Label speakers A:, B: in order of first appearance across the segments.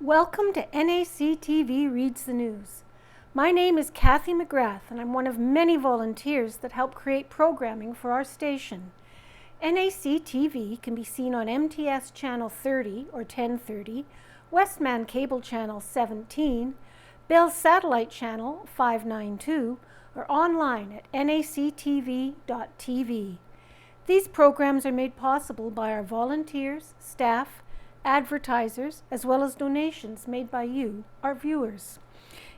A: Welcome to NACTV Reads the News. My name is Cathy McGrath, and I'm one of many volunteers that help create programming for our station. NACTV can be seen on MTS Channel 30 or 1030, Westman Cable Channel 17, Bell Satellite Channel 592, or online at nactv.tv. These programs are made possible by our volunteers, staff, advertisers, as well as donations made by you, our viewers.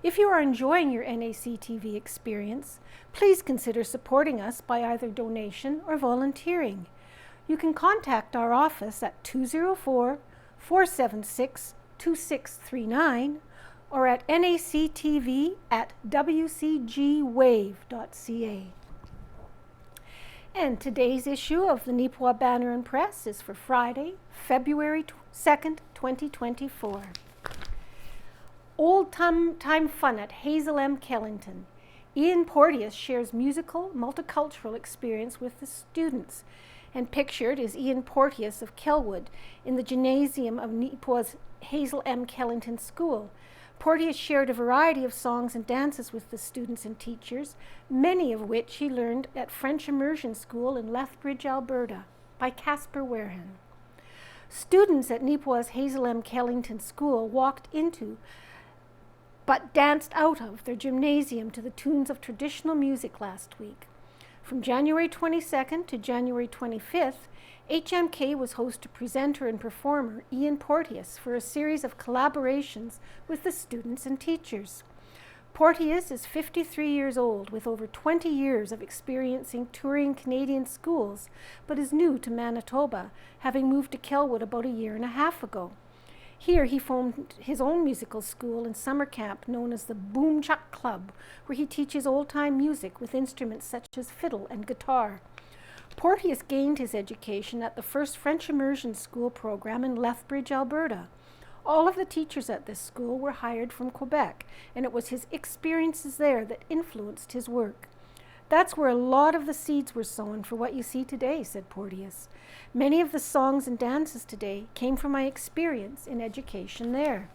A: If you are enjoying your NACTV experience, please consider supporting us by either donation or volunteering. You can contact our office at 204-476-2639 or at nactv@wcgwave.ca. And today's issue of the Neepawa Banner and Press is for Friday, February 2nd, 2024. Old time fun at Hazel M. Kellington. Ian Porteous shares musical, multicultural experience with the students. And pictured is Ian Porteous of Kelwood in the gymnasium of Neepawa's Hazel M. Kellington School. Porteous shared a variety of songs and dances with the students and teachers, many of which he learned at French Immersion School in Lethbridge, Alberta, by Casper Warehan. Students at Neepawa's Hazel M. Kellington School walked into, but danced out of, their gymnasium to the tunes of traditional music last week. From January 22nd to January 25th, HMK was host to presenter and performer Ian Porteous for a series of collaborations with the students and teachers. Porteous is 53 years old with over 20 years of experiencing touring Canadian schools, but is new to Manitoba, having moved to Kelwood about a year and a half ago. Here he formed his own musical school and summer camp known as the Boom Chuck Club, where he teaches old-time music with instruments such as fiddle and guitar. Porteous gained his education at the first French Immersion School program in Lethbridge, Alberta. All of the teachers at this school were hired from Quebec, and it was his experiences there that influenced his work. That's where a lot of the seeds were sown for what you see today, said Porteous. Many of the songs and dances today came from my experience in education there.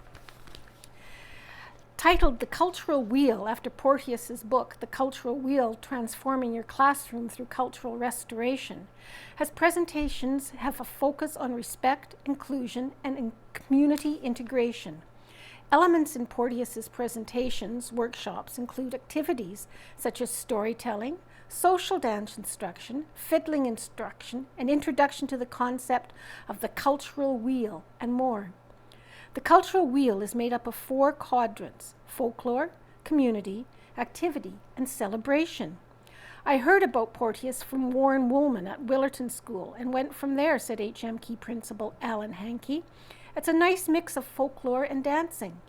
A: Titled The Cultural Wheel after Porteous's book, The Cultural Wheel, Transforming Your Classroom Through Cultural Restoration, his presentations have a focus on respect, inclusion, and community integration. Elements in Porteous's presentations, workshops include activities such as storytelling, social dance instruction, fiddling instruction, and introduction to the concept of the cultural wheel, and more. The cultural wheel is made up of 4 quadrants: folklore, community, activity, and celebration. I heard about Porteous from Warren Woolman at Willerton School and went from there, said HMK Principal Alan Hankey. It's a nice mix of folklore and dancing.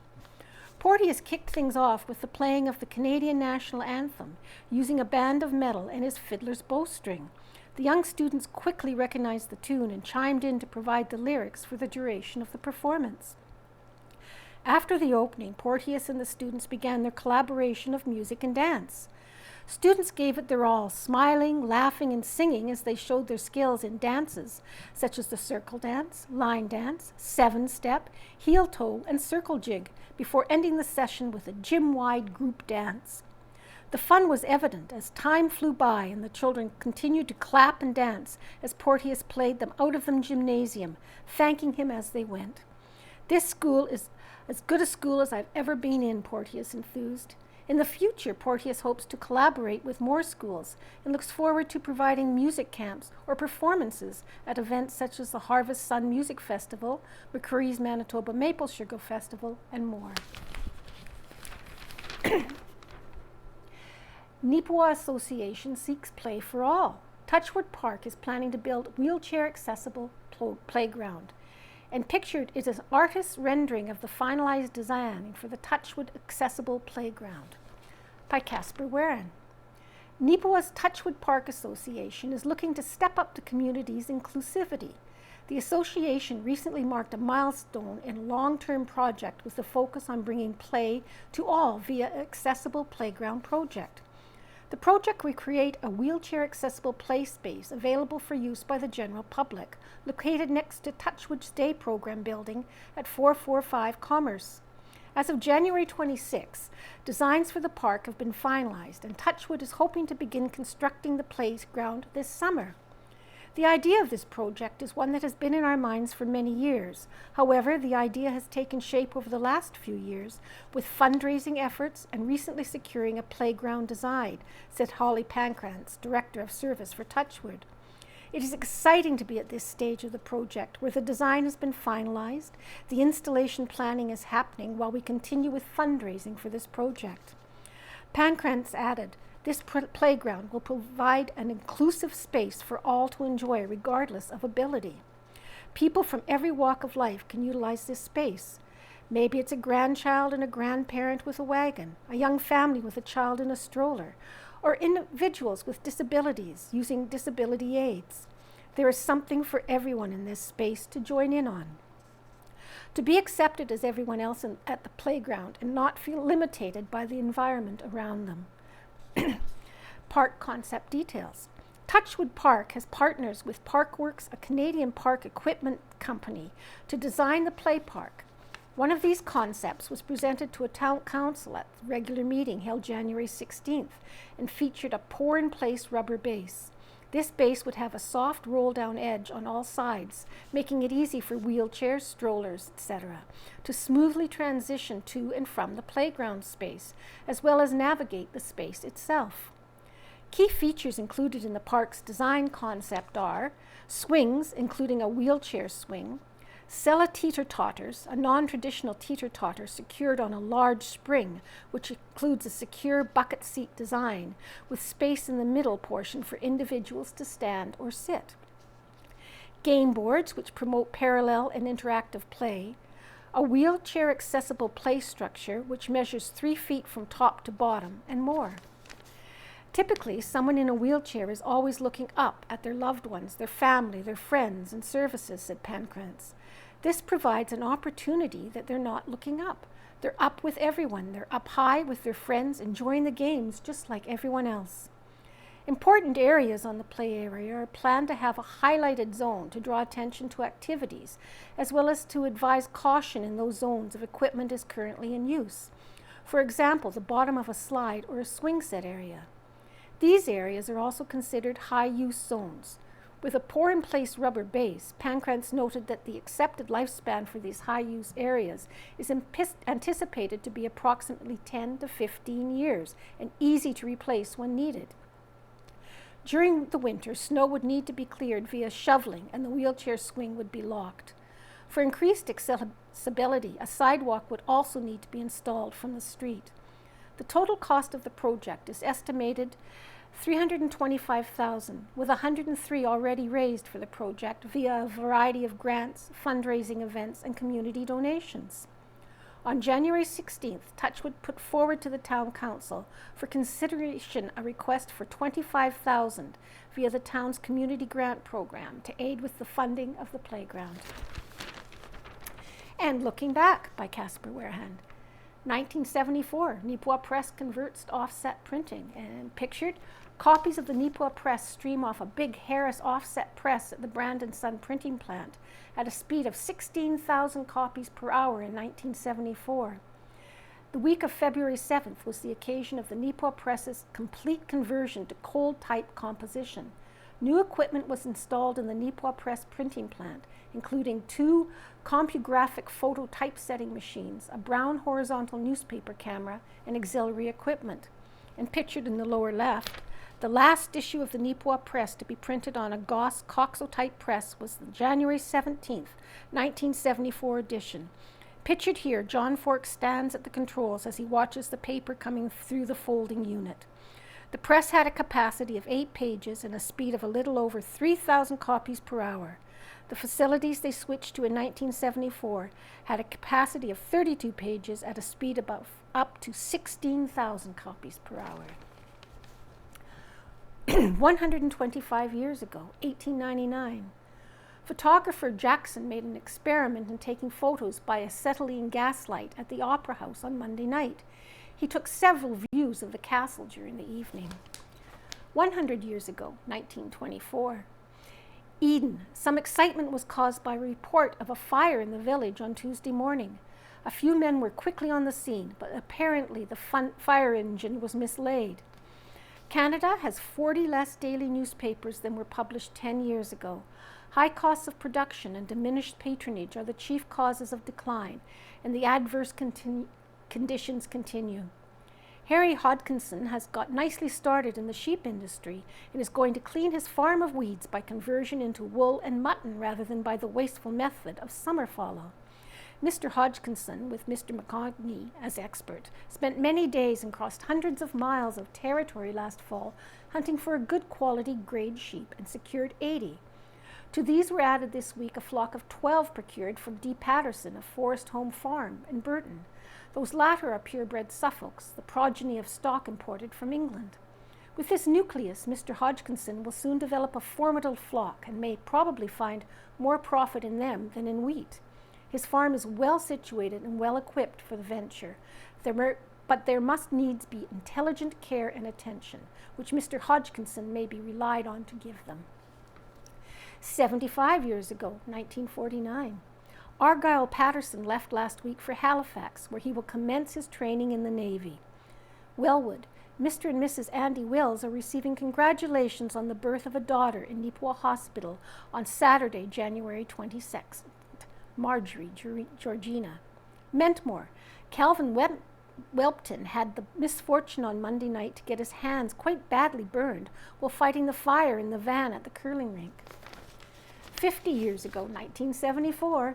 A: Porteous kicked things off with the playing of the Canadian National Anthem, using a band of metal and his fiddler's bowstring. The young students quickly recognized the tune and chimed in to provide the lyrics for the duration of the performance. After the opening, Porteous and the students began their collaboration of music and dance. Students gave it their all, smiling, laughing, and singing as they showed their skills in dances, such as the circle dance, line dance, 7-step, heel toe, and circle jig, before ending the session with a gym-wide group dance. The fun was evident as time flew by and the children continued to clap and dance as Porteous played them out of the gymnasium, thanking him as they went. This school is as good a school as I've ever been in, Porteous enthused. In the future, Porteous hopes to collaborate with more schools and looks forward to providing music camps or performances at events such as the Harvest Sun Music Festival, McCree's Manitoba Maple Sugar Festival, and more. Neepawa Association seeks play for all. Touchwood Park is planning to build a wheelchair-accessible playground. And pictured is an artist's rendering of the finalized design for the Touchwood Accessible Playground by Casper Warehan. Neepawa's Touchwood Park Association is looking to step up the community's inclusivity. The association recently marked a milestone in a long-term project with a focus on bringing play to all via an accessible playground project. The project will create a wheelchair-accessible play space available for use by the general public, located next to Touchwood's Day Program building at 445 Commerce. As of January 26, designs for the park have been finalized, and Touchwood is hoping to begin constructing the playground this summer. The idea of this project is one that has been in our minds for many years. However, the idea has taken shape over the last few years with fundraising efforts and recently securing a playground design, said Holly Pancrantz, Director of Service for Touchwood. It is exciting to be at this stage of the project where the design has been finalized, the installation planning is happening while we continue with fundraising for this project. Pancrantz added, "This playground will provide an inclusive space for all to enjoy regardless of ability. People from every walk of life can utilize this space. Maybe it's a grandchild and a grandparent with a wagon, a young family with a child in a stroller, or individuals with disabilities using disability aids. There is something for everyone in this space to join in on. To be accepted as everyone else at the playground and not feel limited by the environment around them." Park concept details. Touchwood Park has partners with Parkworks, a Canadian park equipment company, to design the play park. One of these concepts was presented to a town council at the regular meeting held January 16th and featured a pour-in-place rubber base. This base would have a soft roll-down edge on all sides, making it easy for wheelchairs, strollers, etc., to smoothly transition to and from the playground space, as well as navigate the space itself. Key features included in the park's design concept are swings, including a wheelchair swing, Sella teeter-totters, a non-traditional teeter-totter secured on a large spring, which includes a secure bucket seat design with space in the middle portion for individuals to stand or sit. Game boards, which promote parallel and interactive play. A wheelchair-accessible play structure, which measures 3 feet from top to bottom, and more. Typically, someone in a wheelchair is always looking up at their loved ones, their family, their friends, and services, said Pancrantz. This provides an opportunity that they're not looking up. They're up with everyone. They're up high with their friends, enjoying the games just like everyone else. Important areas on the play area are planned to have a highlighted zone to draw attention to activities, as well as to advise caution in those zones if equipment is currently in use. For example, the bottom of a slide or a swing set area. These areas are also considered high-use zones. With a pour-in-place rubber base, Pancrantz noted that the accepted lifespan for these high-use areas is anticipated to be approximately 10 to 15 years and easy to replace when needed. During the winter, snow would need to be cleared via shoveling and the wheelchair swing would be locked. For increased accessibility, a sidewalk would also need to be installed from the street. The total cost of the project is estimated $325,000, with $103,000 already raised for the project via a variety of grants, fundraising events, and community donations. On January 16th, Touchwood put forward to the Town Council for consideration a request for $25,000 via the town's community grant program to aid with the funding of the playground. And Looking Back by Casper Warehand. 1974, Neepawa Press converts to offset printing, and pictured copies of the Neepawa Press stream off a big Harris offset press at the Brandon Sun printing plant at a speed of 16,000 copies per hour in 1974. The week of February 7th was the occasion of the Neepawa Press's complete conversion to cold type composition. New equipment was installed in the Neepawa Press printing plant, including 2 CompuGraphic photo typesetting machines, a brown horizontal newspaper camera, and auxiliary equipment. And pictured in the lower left, the last issue of the Neepawa Press to be printed on a Goss Coxotype press was the January 17th, 1974 edition. Pictured here, John Fork stands at the controls as he watches the paper coming through the folding unit. The press had a capacity of 8 pages and a speed of a little over 3,000 copies per hour. The facilities they switched to in 1974 had a capacity of 32 pages at a speed of up to 16,000 copies per hour. 125 years ago, 1899, photographer Jackson made an experiment in taking photos by acetylene gaslight at the Opera House on Monday night. He took several views of the castle during the evening. 100 years ago, 1924. Eden. Some excitement was caused by a report of a fire in the village on Tuesday morning. A few men were quickly on the scene, but apparently the fire engine was mislaid. Canada has 40 less daily newspapers than were published 10 years ago. High costs of production and diminished patronage are the chief causes of decline, and the adverse conditions continue. Harry Hodkinson has got nicely started in the sheep industry and is going to clean his farm of weeds by conversion into wool and mutton rather than by the wasteful method of summer fallow. Mr. Hodgkinson, with Mr. McCogney as expert, spent many days and crossed hundreds of miles of territory last fall hunting for a good quality grade sheep and secured 80. To these were added this week a flock of 12 procured from D. Patterson of Forest Home Farm in Burton. Those latter are purebred Suffolks, the progeny of stock imported from England. With this nucleus, Mr. Hodgkinson will soon develop a formidable flock and may probably find more profit in them than in wheat. His farm is well situated and well equipped for the venture, but there must needs be intelligent care and attention, which Mr. Hodgkinson may be relied on to give them. 75 years ago, 1949. Argyle Patterson left last week for Halifax, where he will commence his training in the Navy. Wellwood. Mr. and Mrs. Andy Wills are receiving congratulations on the birth of a daughter in Neepawa Hospital on Saturday, January 22nd. Marjorie Georgina. Mentmore. Calvin Welpton had the misfortune on Monday night to get his hands quite badly burned while fighting the fire in the van at the curling rink. 50 years ago, 1974,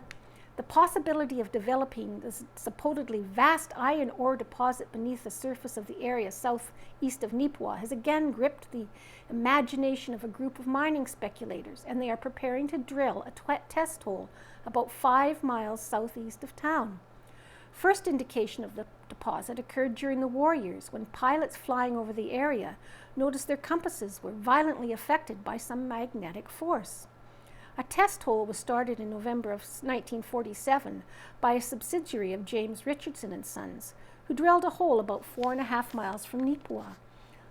A: the possibility of developing the supposedly vast iron ore deposit beneath the surface of the area southeast of Neepawa has again gripped the imagination of a group of mining speculators, and they are preparing to drill a test hole about 5 miles southeast of town. First indication of the deposit occurred during the war years when pilots flying over the area noticed their compasses were violently affected by some magnetic force. A test hole was started in November of 1947 by a subsidiary of James Richardson and Sons, who drilled a hole about 4.5 miles from Neepawa.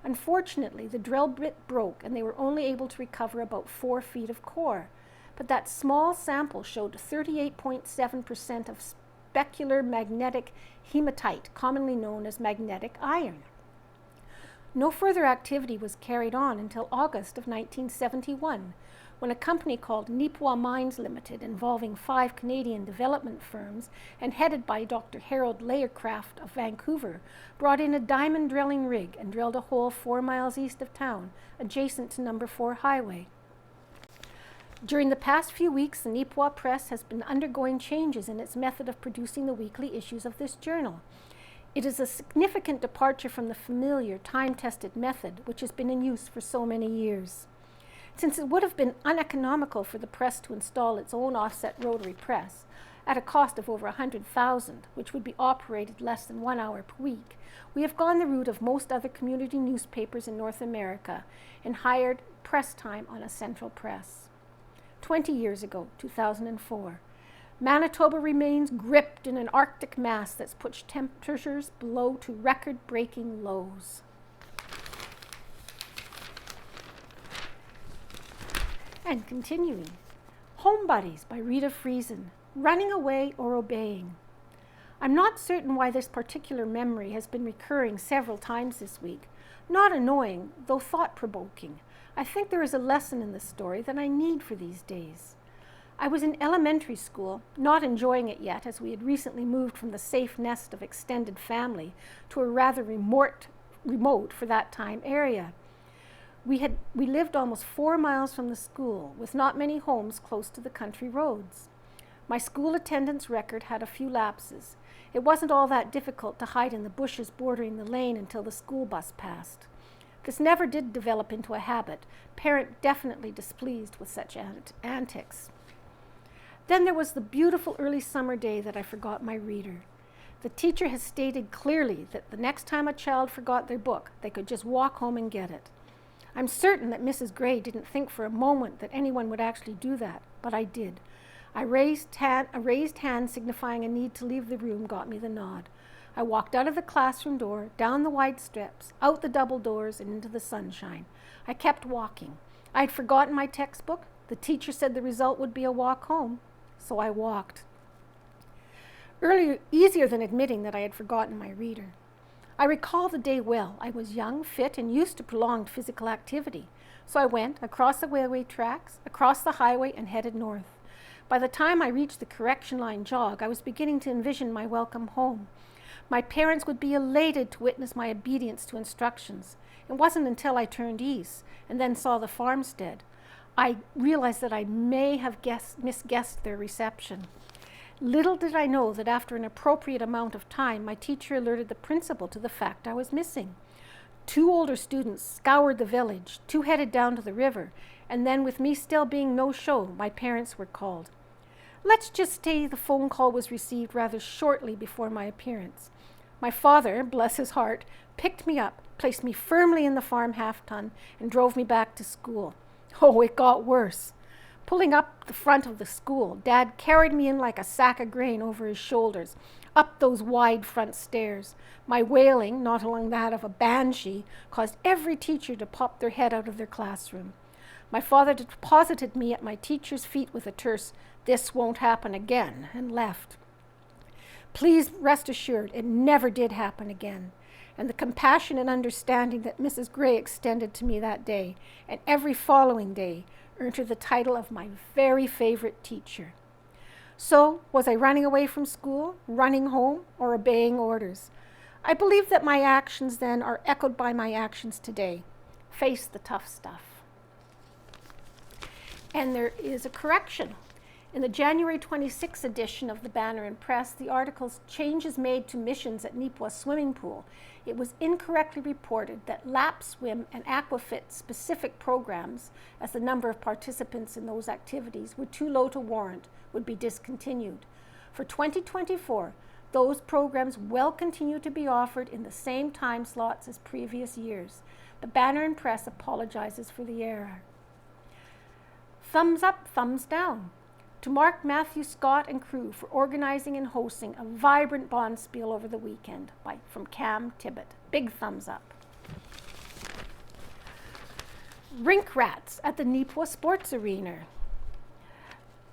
A: Unfortunately, the drill bit broke and they were only able to recover about 4 feet of core, but that small sample showed 38.7% of specular magnetic hematite, commonly known as magnetic iron. No further activity was carried on until August of 1971, when a company called Neepawa Mines Limited, involving 5 Canadian development firms and headed by Dr. Harold Layercraft of Vancouver, brought in a diamond drilling rig and drilled a hole 4 miles east of town, adjacent to Number 4 Highway. During the past few weeks, the Neepawa Press has been undergoing changes in its method of producing the weekly issues of this journal. It is a significant departure from the familiar, time-tested method which has been in use for so many years. Since it would have been uneconomical for the press to install its own offset rotary press, at a cost of over $100,000, which would be operated less than 1 hour per week, we have gone the route of most other community newspapers in North America and hired press time on a central press. 20 years ago, 2004, Manitoba remains gripped in an Arctic mass that's pushed temperatures below to record-breaking lows. And continuing, Home Buddies by Rita Friesen, Running Away or Obeying. I'm not certain why this particular memory has been recurring several times this week. Not annoying, though thought-provoking. I think there is a lesson in this story that I need for these days. I was in elementary school, not enjoying it yet, as we had recently moved from the safe nest of extended family to a rather remote for that time area. We lived almost 4 miles from the school, with not many homes close to the country roads. My school attendance record had a few lapses. It wasn't all that difficult to hide in the bushes bordering the lane until the school bus passed. This never did develop into a habit, parent definitely displeased with such antics. Then there was the beautiful early summer day that I forgot my reader. The teacher has stated clearly that the next time a child forgot their book, they could just walk home and get it. I'm certain that Mrs. Gray didn't think for a moment that anyone would actually do that, but I did. A raised hand signifying a need to leave the room got me the nod. I walked out of the classroom door, down the wide steps, out the double doors, and into the sunshine. I kept walking. I had forgotten my textbook. The teacher said the result would be a walk home, so I walked. Easier than admitting that I had forgotten my reader. I recall the day well. I was young, fit, and used to prolonged physical activity. So I went across the railway tracks, across the highway, and headed north. By the time I reached the correction line jog, I was beginning to envision my welcome home. My parents would be elated to witness my obedience to instructions. It wasn't until I turned east and then saw the farmstead I realized that I may have misguessed their reception. Little did I know that after an appropriate amount of time, my teacher alerted the principal to the fact I was missing. 2 older students scoured the village, 2 headed down to the river, and then with me still being no-show, my parents were called. Let's just say the phone call was received rather shortly before my appearance. My father, bless his heart, picked me up, placed me firmly in the farm half-ton, and drove me back to school. Oh, it got worse. Pulling up the front of the school, Dad carried me in like a sack of grain over his shoulders, up those wide front stairs. My wailing, not along that of a banshee, caused every teacher to pop their head out of their classroom. My father deposited me at my teacher's feet with a terse, "This won't happen again," and left. Please rest assured, it never did happen again. And the compassion and understanding that Mrs. Gray extended to me that day and every following day earned her the title of my very favorite teacher. So, was I running away from school, running home, or obeying orders? I believe that my actions then are echoed by my actions today. Face the tough stuff. And there is a correction. In the January 26 edition of the Banner and Press, the article's "Changes Made to Missions at Neepawa Swimming Pool," it was incorrectly reported that lap swim and aquafit specific programs, as the number of participants in those activities were too low to warrant, would be discontinued. For 2024, those programs will continue to be offered in the same time slots as previous years. The Banner and Press apologizes for the error. Thumbs up, thumbs down. To Mark, Matthew, Scott, and crew for organizing and hosting a vibrant bonspiel over the weekend from Cam Tibbet. Big thumbs up. Rink rats at the Neepawa Sports Arena.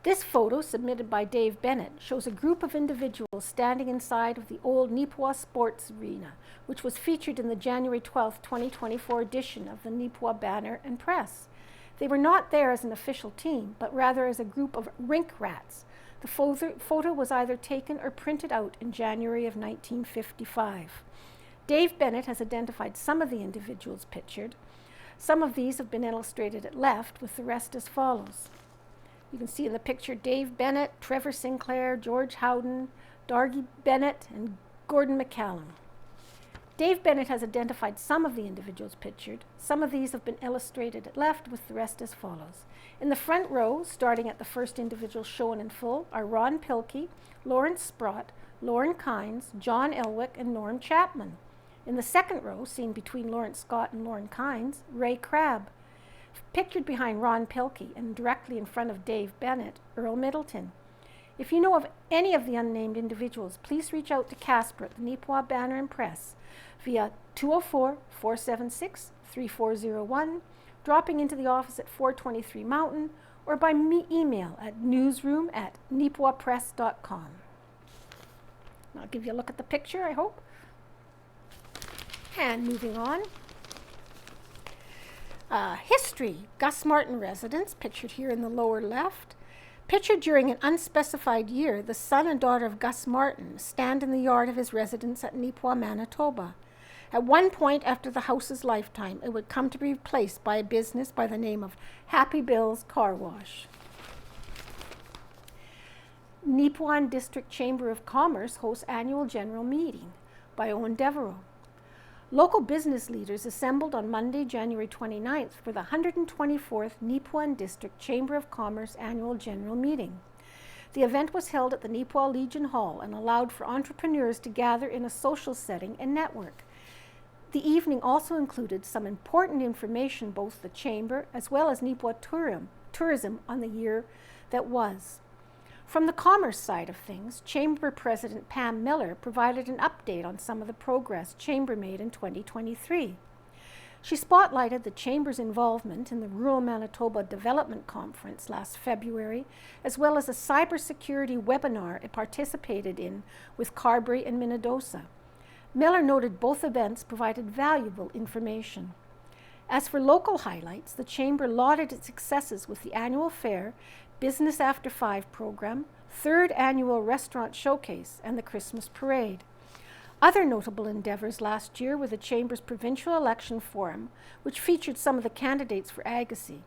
A: This photo, submitted by Dave Bennett, shows a group of individuals standing inside of the old Neepawa Sports Arena, which was featured in the January 12, 2024 edition of the Neepawa Banner and Press. They were not there as an official team, but rather as a group of rink rats. The photo was either taken or printed out in January of 1955. Dave Bennett has identified some of the individuals pictured. Some of these have been illustrated at left, with the rest as follows. You can see in the picture Dave Bennett, Trevor Sinclair, George Howden, Dargie Bennett, and Gordon McCallum. Dave Bennett has identified some of the individuals pictured. Some of these have been illustrated at left, with the rest as follows. In the front row, starting at the first individual shown in full, are Ron Pilkey, Lawrence Sprott, Lauren Kynes, John Elwick, and Norm Chapman. In the second row, seen between Lawrence Scott and Lauren Kynes, Ray Crabb. Pictured behind Ron Pilkey and directly in front of Dave Bennett, Earl Middleton. If you know of any of the unnamed individuals, please reach out to Casper at the Neepawa Banner and Press via 204-476-3401, dropping into the office at 423 Mountain, or by email at newsroom@neepawapress.com. I'll give you a look at the picture, I hope. And moving on. History. Gus Martin residence, pictured here in the lower left. Pictured during an unspecified year, the son and daughter of Gus Martin stand in the yard of his residence at Neepawa, Manitoba. At one point after the house's lifetime, it would come to be replaced by a business by the name of Happy Bill's Car Wash. Neepawa District Chamber of Commerce hosts annual general meeting by Owen Devereaux. Local business leaders assembled on Monday, January 29th for the 124th Neepawa District Chamber of Commerce annual general meeting. The event was held at the Neepawa Legion Hall and allowed for entrepreneurs to gather in a social setting and network. The evening also included some important information, both the Chamber as well as Neepawa tourism on the year that was. From the commerce side of things, Chamber President Pam Miller provided an update on some of the progress Chamber made in 2023. She spotlighted the Chamber's involvement in the Rural Manitoba Development Conference last February, as well as a cybersecurity webinar it participated in with Carberry and Minnedosa. Miller noted both events provided valuable information. As for local highlights, the Chamber lauded its successes with the annual fair, Business After 5 program, 3rd annual restaurant showcase, and the Christmas parade. Other notable endeavors last year were the Chamber's Provincial Election Forum, which featured some of the candidates for Agassiz.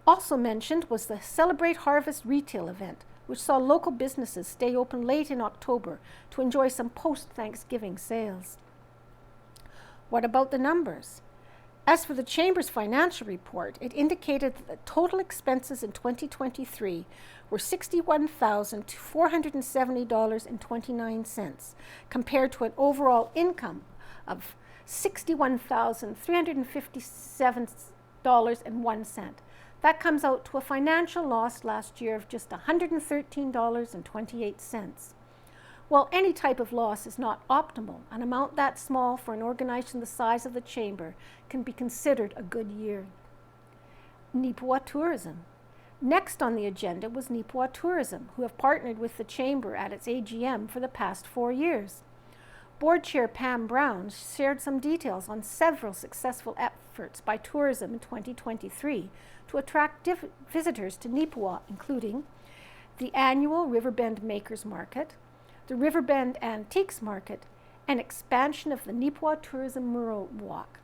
A: Also mentioned was the Celebrate Harvest retail event, which saw local businesses stay open late in October to enjoy some post-Thanksgiving sales. What about the numbers? As for the Chamber's financial report, it indicated that the total expenses in 2023 were $61,470.29, compared to an overall income of $61,357.01. That comes out to a financial loss last year of just $113.28. While any type of loss is not optimal, an amount that small for an organization the size of the Chamber can be considered a good year. Neepawa Tourism. Next on the agenda was Neepawa Tourism, who have partnered with the Chamber at its AGM for the past 4 years. Board Chair Pam Brown shared some details on several successful efforts by tourism in 2023 to attract visitors to Neepawa, including the annual Riverbend Makers Market, the Riverbend Antiques Market, and expansion of the Neepawa Tourism Mural Walk.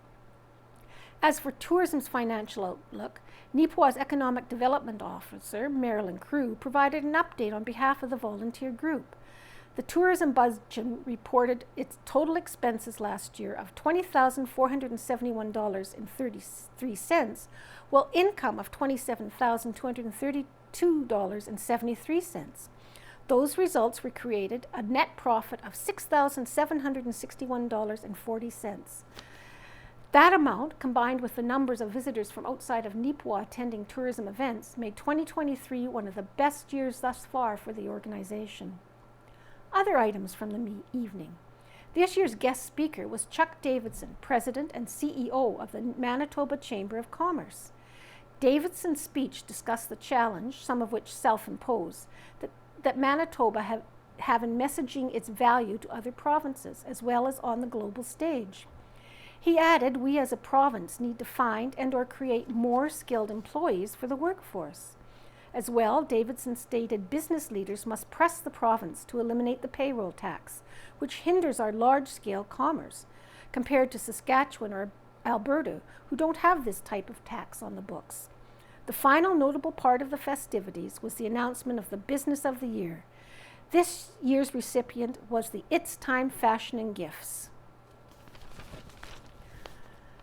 A: As for tourism's financial outlook, Neepawa's Economic Development Officer, Marilyn Crew, provided an update on behalf of the volunteer group. The tourism budget reported its total expenses last year of $20,471.33, while income of $27,232.73. Those results recreated a net profit of $6,761.40. That amount, combined with the numbers of visitors from outside of Neepawa attending tourism events, made 2023 one of the best years thus far for the organization. Other items from the evening. This year's guest speaker was Chuck Davidson, President and CEO of the Manitoba Chamber of Commerce. Davidson's speech discussed the challenge, some of which self-imposed, that Manitoba have in messaging its value to other provinces, as well as on the global stage. He added, we as a province need to find and or create more skilled employees for the workforce. As well, Davidson stated business leaders must press the province to eliminate the payroll tax, which hinders our large-scale commerce, compared to Saskatchewan or Alberta, who don't have this type of tax on the books. The final notable part of the festivities was the announcement of the Business of the Year. This year's recipient was the It's Time Fashion and Gifts.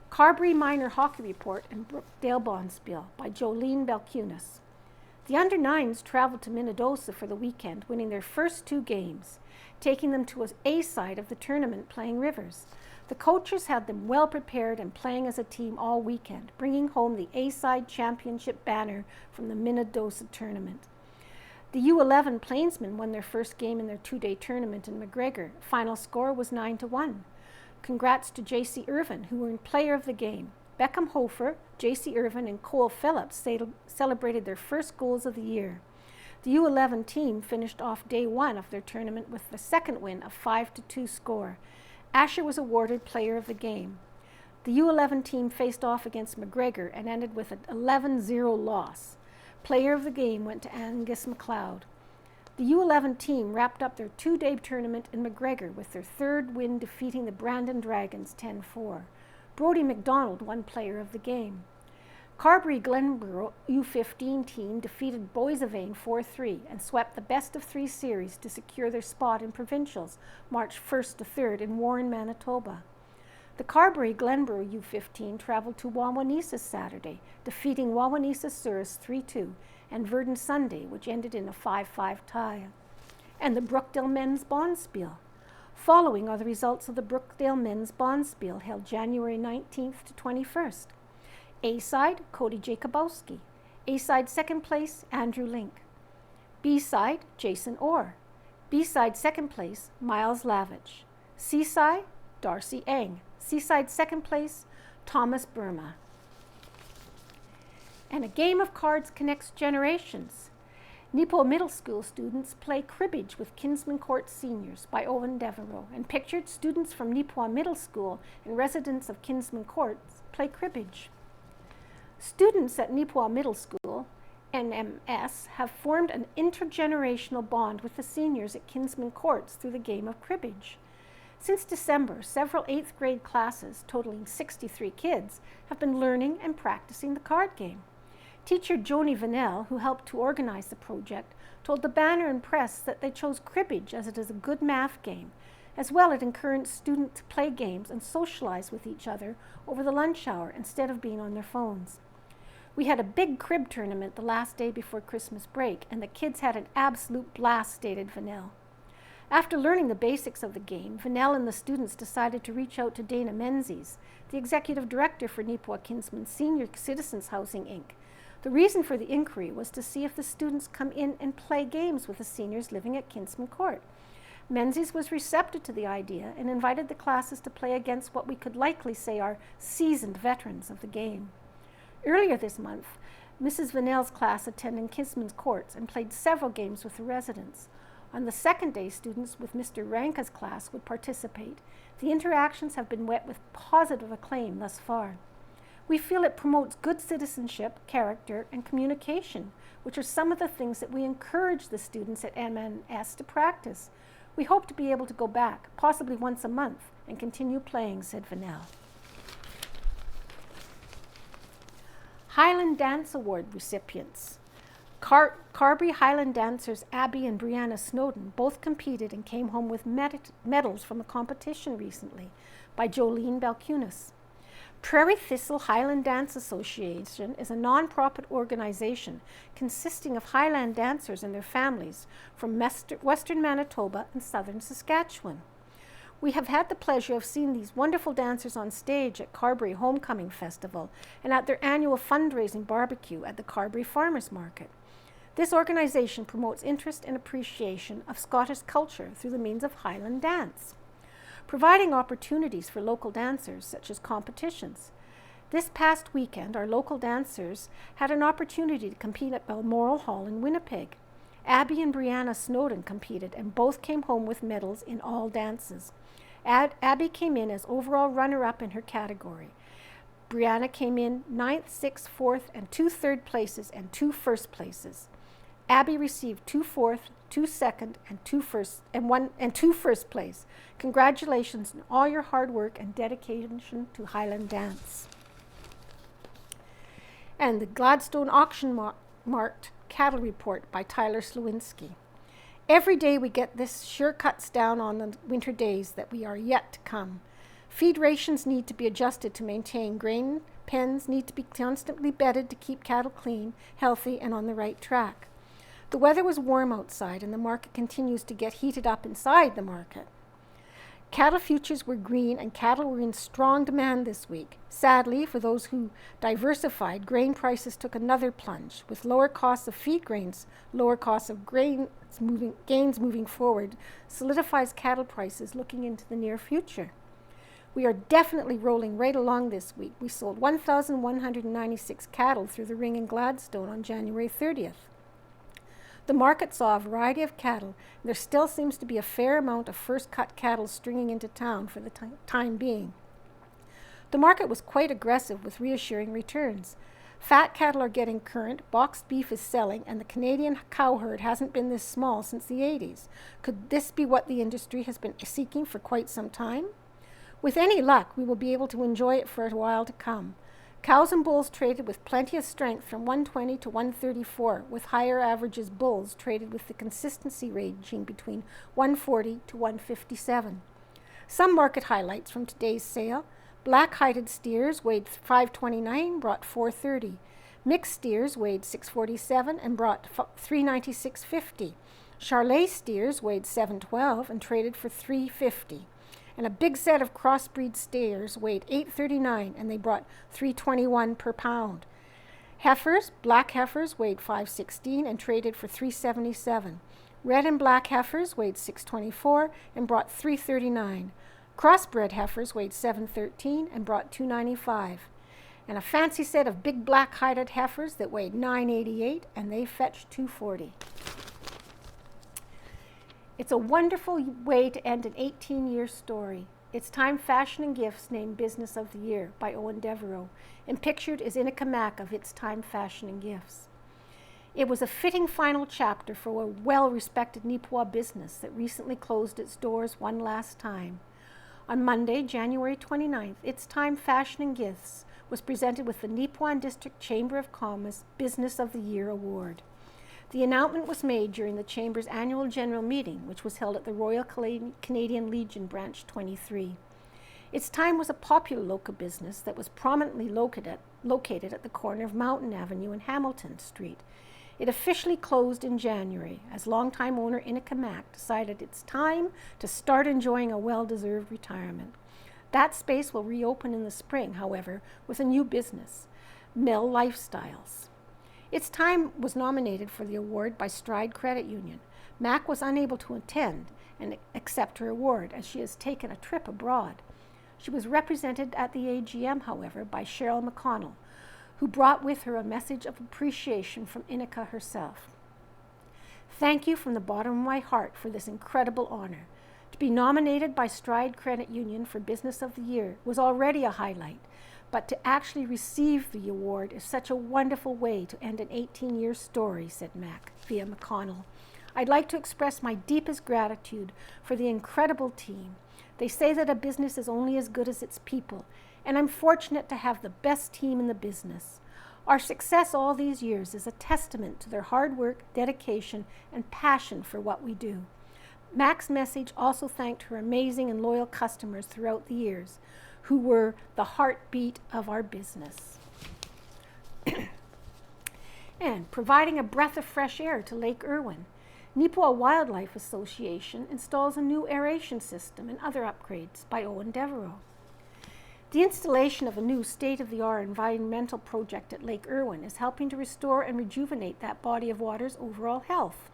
A: Carberry Minor Hockey Report and Brookdale Bonspiel by Jolene Belkunas. The under-9s traveled to Minnedosa for the weekend, winning their first 2 games, taking them to an A side of the tournament playing Rivers. The coaches had them well prepared and playing as a team all weekend, bringing home the A-side championship banner from the Minnedosa tournament. The U11 Plainsmen won their first game in their 2-day tournament in McGregor. Final score was 9-1. Congrats to J.C. Irwin, who earned player of the game. Beckham Hofer, J.C. Irwin, and Cole Phillips celebrated their first goals of the year. The U11 team finished off day 1 of their tournament with the second win, a 5-2 score. Asher was awarded player of the game. The U11 team faced off against McGregor and ended with an 11-0 loss. Player of the game went to Angus McLeod. The U11 team wrapped up their 2-day tournament in McGregor with their 3rd win, defeating the Brandon Dragons 10-4. Brody McDonald won player of the game. Carberry Glenborough U15 team defeated Boissevain 4-3 and swept the best-of-3 series to secure their spot in provincials March 1st to 3rd in Warren, Manitoba. The Carberry Glenborough U15 traveled to Wawanesa Saturday, defeating Wawanesa Souris 3-2, and Verdun Sunday, which ended in a 5-5 tie. And the Brookdale Men's Bonspiel. Following are the results of the Brookdale Men's Bonspiel held January 19th to 21st. A-side, Cody Jacobowski. A-side second place, Andrew Link. B-side, Jason Orr. B-side second place, Miles Lavich. C-side, Darcy Eng. C-side second place, Thomas Burma. And a game of cards connects generations. Neepawa Middle School students play cribbage with Kinsman Court seniors by Owen Devereaux, and pictured students from Neepawa Middle School and residents of Kinsman Court play cribbage. Students at Neepawa Middle School, NMS, have formed an intergenerational bond with the seniors at Kinsman Courts through the game of cribbage. Since December, several 8th grade classes, totaling 63 kids, have been learning and practicing the card game. Teacher Joni Vanell, who helped to organize the project, told the Banner and Press that they chose cribbage as it is a good math game. As well, it encouraged students to play games and socialize with each other over the lunch hour instead of being on their phones. We had a big crib tournament the last day before Christmas break, and the kids had an absolute blast, stated Vanell. After learning the basics of the game, Vanell and the students decided to reach out to Dana Menzies, the executive director for Neepawa Kinsman Senior Citizens Housing, Inc. The reason for the inquiry was to see if the students come in and play games with the seniors living at Kinsman Court. Menzies was receptive to the idea and invited the classes to play against what we could likely say are seasoned veterans of the game. Earlier this month, Mrs. Vanell's class attended Kinsman Courts and played several games with the residents. On the second day, students with Mr. Ranka's class would participate. The interactions have been met with positive acclaim thus far. We feel it promotes good citizenship, character, and communication, which are some of the things that we encourage the students at MNS to practice. We hope to be able to go back, possibly once a month, and continue playing, said Vanell. Highland Dance Award recipients. Carberry Highland dancers Abby and Brianna Snowden both competed and came home with medals from a competition recently by Jolene Balcunas. Prairie Thistle Highland Dance Association is a non-profit organization consisting of Highland dancers and their families from western Manitoba and southern Saskatchewan. We have had the pleasure of seeing these wonderful dancers on stage at Carberry Homecoming Festival and at their annual fundraising barbecue at the Carberry Farmers Market. This organization promotes interest and appreciation of Scottish culture through the means of Highland dance, providing opportunities for local dancers, such as competitions. This past weekend, our local dancers had an opportunity to compete at Balmoral Hall in Winnipeg. Abby and Brianna Snowden competed and both came home with medals in all dances. Abby came in as overall runner-up in her category. Brianna came in 9th, 6th, 4th, and 2 third places and 2 first places. Abby received 2 fourth, 2 second, and 2 first place. Congratulations on all your hard work and dedication to Highland dance. And the Gladstone Auction Marked Cattle Report by Tyler Slewinski. Every day we get this sure cuts down on the winter days that we are yet to come. Feed rations need to be adjusted to maintain grain. Pens need to be constantly bedded to keep cattle clean, healthy, and on the right track. The weather was warm outside and the market continues to get heated up inside the market. Cattle futures were green and cattle were in strong demand this week. Sadly, for those who diversified, grain prices took another plunge. With lower costs of feed grains, lower costs of gains moving forward, solidifies cattle prices looking into the near future. We are definitely rolling right along this week. We sold 1,196 cattle through the ring in Gladstone on January 30th. The market saw a variety of cattle, and there still seems to be a fair amount of first-cut cattle stringing into town for the time being. The market was quite aggressive with reassuring returns. Fat cattle are getting current, boxed beef is selling, and the Canadian cow herd hasn't been this small since the 80s. Could this be what the industry has been seeking for quite some time? With any luck, we will be able to enjoy it for a while to come. Cows and bulls traded with plenty of strength from 120 to 134, with higher averages bulls traded with the consistency ranging between 140 to 157. Some market highlights from today's sale. Black-hided steers weighed 529, brought 430. Mixed steers weighed 647 and brought 396.50. Charolais steers weighed 712 and traded for 350. And a big set of crossbreed steers weighed 839 and they brought 321 per pound. Heifers, black heifers weighed 516 and traded for 377. Red and black heifers weighed 624 and brought 339. Crossbred heifers weighed 713 and brought 295. And a fancy set of big black hided heifers that weighed 988 and they fetched 240. It's a wonderful way to end an 18-year story. It's Time Fashion and Gifts named Business of the Year by Owen Devereaux, and pictured is Inikamak of It's Time Fashion and Gifts. It was a fitting final chapter for a well-respected Neepawa business that recently closed its doors one last time. On Monday, January 29th, It's Time Fashion and Gifts was presented with the Neepawa District Chamber of Commerce Business of the Year Award. The announcement was made during the Chamber's annual general meeting, which was held at the Royal Canadian Legion Branch 23. It's Time was a popular local business that was prominently located at the corner of Mountain Avenue and Hamilton Street. It officially closed in January as longtime owner Inikamak decided it's time to start enjoying a well-deserved retirement. That space will reopen in the spring, however, with a new business, Mill Lifestyles. It's Time was nominated for the award by Stride Credit Union. Mac was unable to attend and accept her award as she has taken a trip abroad. She was represented at the AGM, however, by Cheryl McConnell, who brought with her a message of appreciation from Inika herself. Thank you from the bottom of my heart for this incredible honor. To be nominated by Stride Credit Union for Business of the Year was already a highlight, but to actually receive the award is such a wonderful way to end an 18-year story, said Mac via McConnell. I'd like to express my deepest gratitude for the incredible team. They say that a business is only as good as its people, and I'm fortunate to have the best team in the business. Our success all these years is a testament to their hard work, dedication, and passion for what we do. Mac's message also thanked her amazing and loyal customers throughout the years, who were the heartbeat of our business. And providing a breath of fresh air to Lake Irwin, Neepawa Wildlife Association installs a new aeration system and other upgrades by Owen Devereaux. The installation of a new state-of-the-art environmental project at Lake Irwin is helping to restore and rejuvenate that body of water's overall health.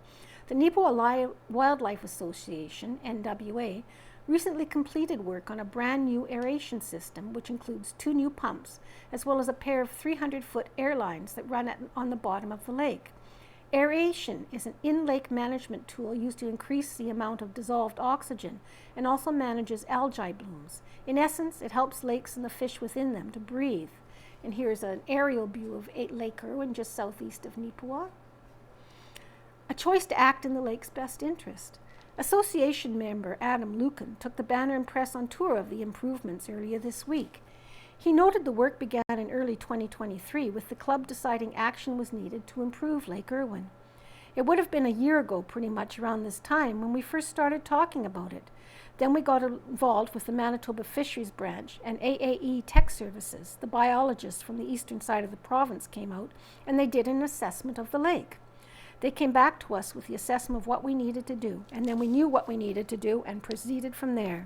A: The Neepawa Wildlife Association, NWA, recently completed work on a brand new aeration system, which includes 2 new pumps, as well as a pair of 300-foot air lines that run on the bottom of the lake. Aeration is an in-lake management tool used to increase the amount of dissolved oxygen and also manages algae blooms. In essence, it helps lakes and the fish within them to breathe. And here's an aerial view of Lake Irwin, just southeast of Neepawa. A choice to act in the lake's best interest. Association member Adam Lucan took the banner and press on tour of the improvements earlier this week. He noted the work began in early 2023 with the club deciding action was needed to improve Lake Irwin. It would have been a year ago pretty much around this time when we first started talking about it. Then we got involved with the Manitoba Fisheries Branch and AAE Tech Services. The biologists from the eastern side of the province came out and they did an assessment of the lake. They came back to us with the assessment of what we needed to do, and then we knew what we needed to do and proceeded from there.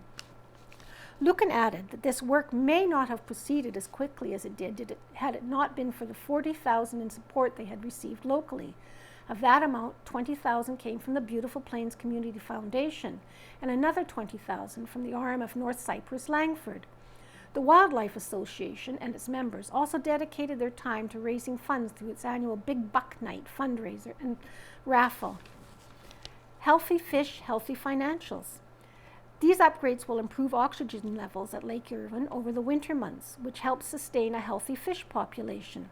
A: Lucan added that this work may not have proceeded as quickly as it did had it not been for the $40,000 in support they had received locally. Of that amount, $20,000 came from the Beautiful Plains Community Foundation and another $20,000 from the arm of North Cyprus Langford. The Wildlife Association and its members also dedicated their time to raising funds through its annual Big Buck Night fundraiser and raffle. Healthy fish, healthy financials. These upgrades will improve oxygen levels at Lake Irwin over the winter months, which helps sustain a healthy fish population.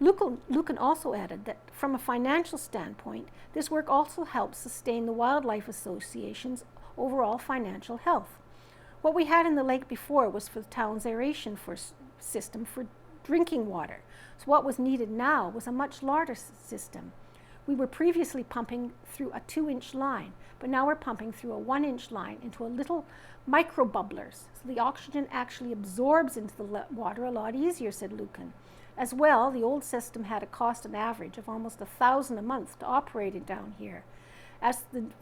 A: Lucan also added that from a financial standpoint, this work also helps sustain the Wildlife Association's overall financial health. What we had in the lake before was for the town's aeration system for drinking water. So what was needed now was a much larger system. We were previously pumping through a 2-inch line, but now we're pumping through a 1-inch line into a little micro bubblers. So the oxygen actually absorbs into the water a lot easier, said Lucan. As well, the old system had a cost on average of almost $1,000 a month to operate it down here.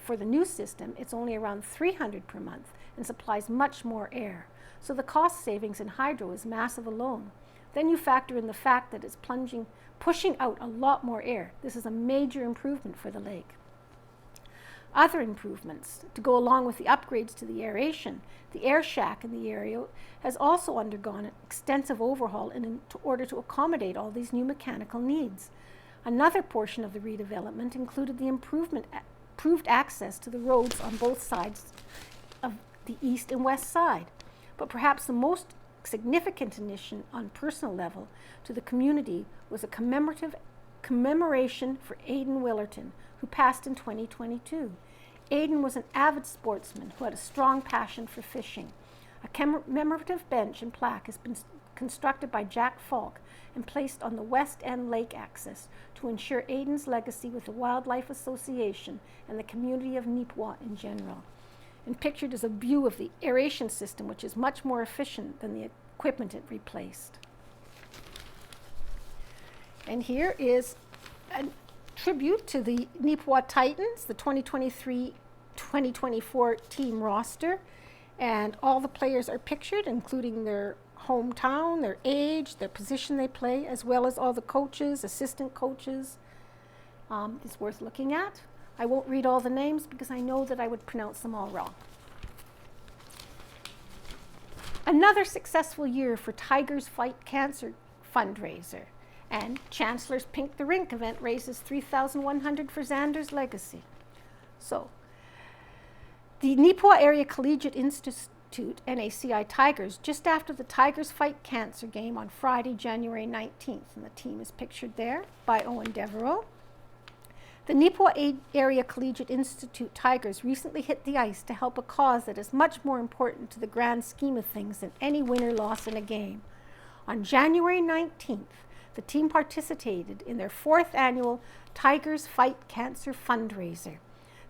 A: For the new system, it's only around $300 per month and supplies much more air. So the cost savings in hydro is massive alone. Then you factor in the fact that it's pushing out a lot more air. This is a major improvement for the lake. Other improvements to go along with the upgrades to the aeration, the air shack in the area has also undergone an extensive overhaul in order to accommodate all these new mechanical needs. Another portion of the redevelopment included the improved access to the roads on both sides of the east and west side. But perhaps the most significant addition on personal level to the community was a commemoration for Aidan Willerton, who passed in 2022. Aidan was an avid sportsman who had a strong passion for fishing. A commemorative bench and plaque has been constructed by Jack Falk and placed on the West End Lake axis to ensure Aidan's legacy with the Wildlife Association and the community of Neepawa in general. And pictured is a view of the aeration system, which is much more efficient than the equipment it replaced. And here is a tribute to the Neepawa Titans, the 2023-2024 team roster. And all the players are pictured, including their hometown, their age, their position they play, as well as all the coaches, assistant coaches. It's worth looking at. I won't read all the names because I know that I would pronounce them all wrong. Another successful year for Tigers Fight Cancer fundraiser. And Chancellor's Pink the Rink event raises $3,100 for Xander's legacy. So, the Neepawa Area Collegiate Institute, NACI Tigers, just after the Tigers Fight Cancer game on Friday, January 19th. And the team is pictured there by Owen Devereaux. The Neepawa Area Collegiate Institute Tigers recently hit the ice to help a cause that is much more important to the grand scheme of things than any win or loss in a game. On January 19th, the team participated in their 4th annual Tigers Fight Cancer fundraiser.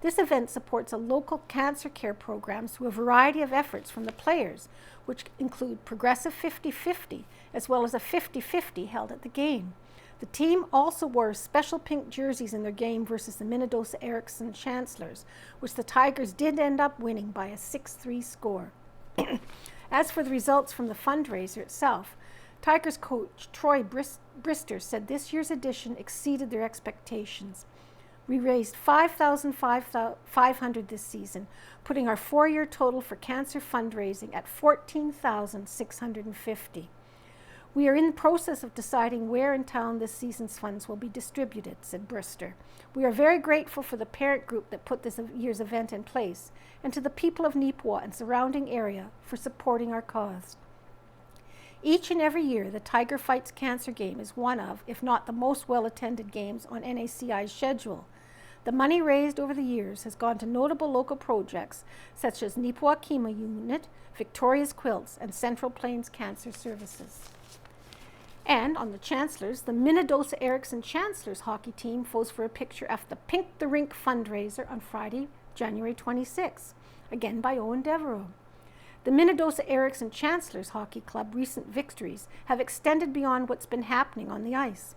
A: This event supports a local cancer care program through a variety of efforts from the players, which include progressive 50-50 as well as a 50-50 held at the game. The team also wore special pink jerseys in their game versus the Minnedosa-Erickson Chancellors, which the Tigers did end up winning by a 6-3 score. As for the results from the fundraiser itself, Tigers coach Troy Brister said this year's edition exceeded their expectations. We raised $5,500 this season, putting our 4-year total for cancer fundraising at $14,650. We are in the process of deciding where in town this season's funds will be distributed, said Brister. We are very grateful for the parent group that put this year's event in place, and to the people of Neepawa and surrounding area for supporting our cause. Each and every year, the Tiger Fights Cancer game is one of, if not the most well-attended games on NACI's schedule. The money raised over the years has gone to notable local projects such as Neepawa Chemo Unit, Victoria's Quilts, and Central Plains Cancer Services. And on the Chancellors, the Minnedosa-Erickson Chancellors hockey team posed for a picture of the Pink the Rink fundraiser on Friday, January 26, again by Owen Devereaux. The Minnedosa-Erickson Chancellors Hockey Club recent victories have extended beyond what's been happening on the ice.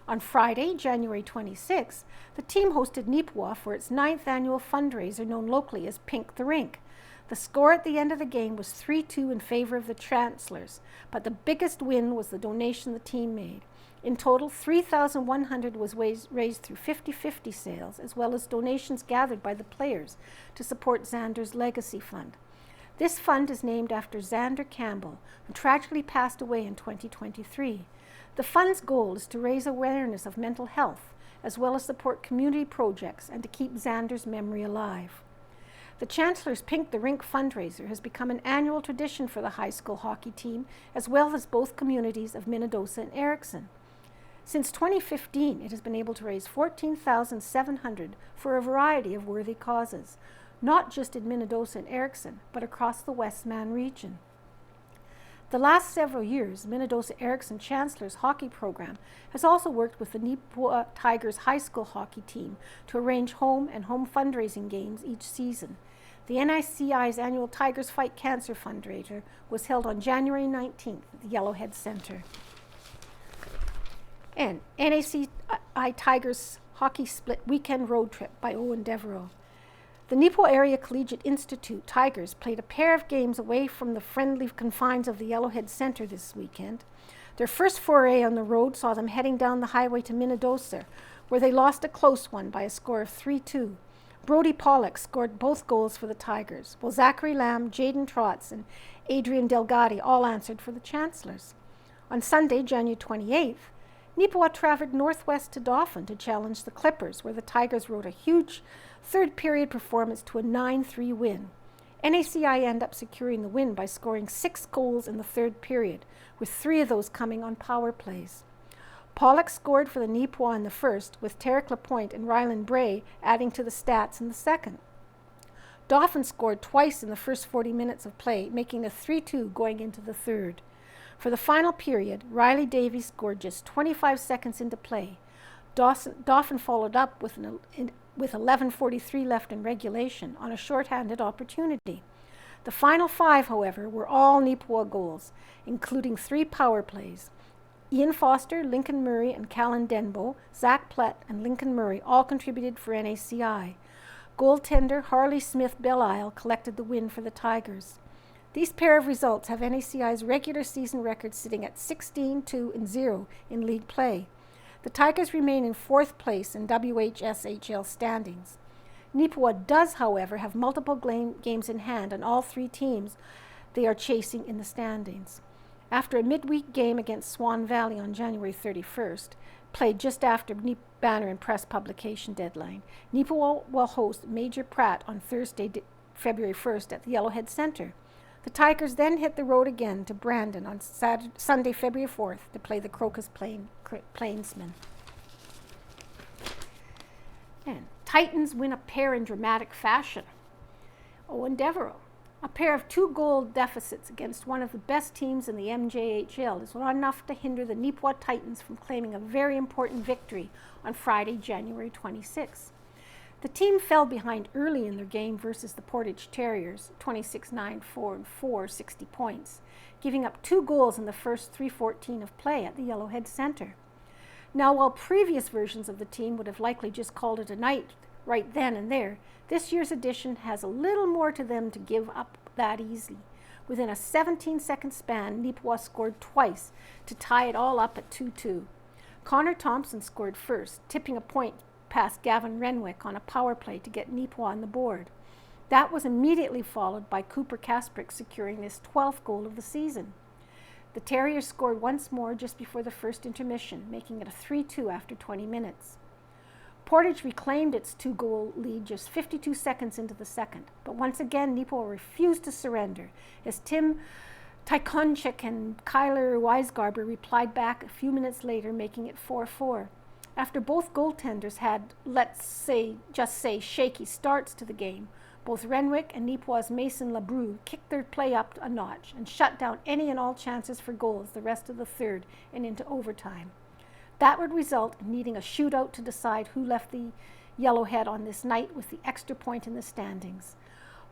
A: On Friday, January 26, the team hosted Neepawa for its 9th annual fundraiser known locally as Pink the Rink. The score at the end of the game was 3-2 in favor of the Chancellors, but the biggest win was the donation the team made. In total, $3,100 was raised through 50-50 sales, as well as donations gathered by the players to support Xander's Legacy Fund. This fund is named after Xander Campbell, who tragically passed away in 2023. The fund's goal is to raise awareness of mental health, as well as support community projects and to keep Xander's memory alive. The Chancellor's Pink the Rink fundraiser has become an annual tradition for the high school hockey team, as well as both communities of Minnedosa and Erickson. Since 2015, it has been able to raise $14,700 for a variety of worthy causes, not just in Minnedosa and Erickson, but across the Westman region. The last several years, Minnedosa-Erickson Chancellor's hockey program has also worked with the Neepawa Tigers high school hockey team to arrange home and home fundraising games each season. The NICI's annual Tigers Fight Cancer fundraiser was held on January 19th at the Yellowhead Center. And NACI Tigers Hockey Split Weekend Road Trip by Owen Devereaux. The Neepawa Area Collegiate Institute Tigers played a pair of games away from the friendly confines of the Yellowhead Center this weekend. Their first foray on the road saw them heading down the highway to Minnedosa, where they lost a close one by a score of 3-2. Brody Pollock scored both goals for the Tigers, while Zachary Lamb, Jaden Trotz, and Adrian Delgatti all answered for the Chancellors. On Sunday, January 28th, Neepawa traveled northwest to Dauphin to challenge the Clippers, where the Tigers rode a huge third-period performance to a 9-3 win. NACI ended up securing the win by scoring 6 goals in the third period, with 3 of those coming on power plays. Pollock scored for the Neepawa in the first, with Tarek Lapointe and Ryland Bray adding to the stats in the second. Dauphin scored twice in the first 40 minutes of play, making a 3-2 going into the third. For the final period, Riley Davies scored just 25 seconds into play. Dauphin followed up with 11:43 left in regulation on a shorthanded opportunity. The final 5, however, were all Neepawa goals, including 3 power plays. Ian Foster, Lincoln Murray, and Callan Denbo, Zach Plett, and Lincoln Murray all contributed for NACI. Goaltender Harley Smith Belisle collected the win for the Tigers. These pair of results have NACI's regular season record sitting at 16-2-0 in league play. The Tigers remain in 4th place in WHSHL standings. Neepawa does, however, have multiple games in hand on all 3 teams they are chasing in the standings. After a midweek game against Swan Valley on January 31st, played just after banner and press publication deadline, Neepawa will host Major Pratt on Thursday, February 1st at the Yellowhead Center. The Tigers then hit the road again to Brandon on Sunday, February 4th to play the Crocus Plainsmen. And Titans win a pair in dramatic fashion. Owen Devereux. A pair of 2-goal deficits against one of the best teams in the MJHL is not enough to hinder the Neepawa Titans from claiming a very important victory on Friday, January 26. The team fell behind early in their game versus the Portage Terriers, 26-9, 4-4, 60 points, giving up 2 goals in the first 3:14 of play at the Yellowhead Center. Now, while previous versions of the team would have likely just called it a night right then and there, this year's edition has a little more to them to give up that easily. Within a 17-second span, Neepawa scored twice to tie it all up at 2-2. Connor Thompson scored first, tipping a point past Gavin Renwick on a power play to get Neepawa on the board. That was immediately followed by Cooper Kasprick securing his 12th goal of the season. The Terriers scored once more just before the first intermission, making it a 3-2 after 20 minutes. Portage reclaimed its 2-goal lead just 52 seconds into the second, but once again Neepawa refused to surrender as Tim Tykonchik and Kyler Weisgarber replied back a few minutes later, making it 4-4. After both goaltenders had, just say, shaky starts to the game, both Renwick and Neepawa's Mason Labru kicked their play up a notch and shut down any and all chances for goals the rest of the third and into overtime. That would result in needing a shootout to decide who left the Yellowhead on this night with the extra point in the standings.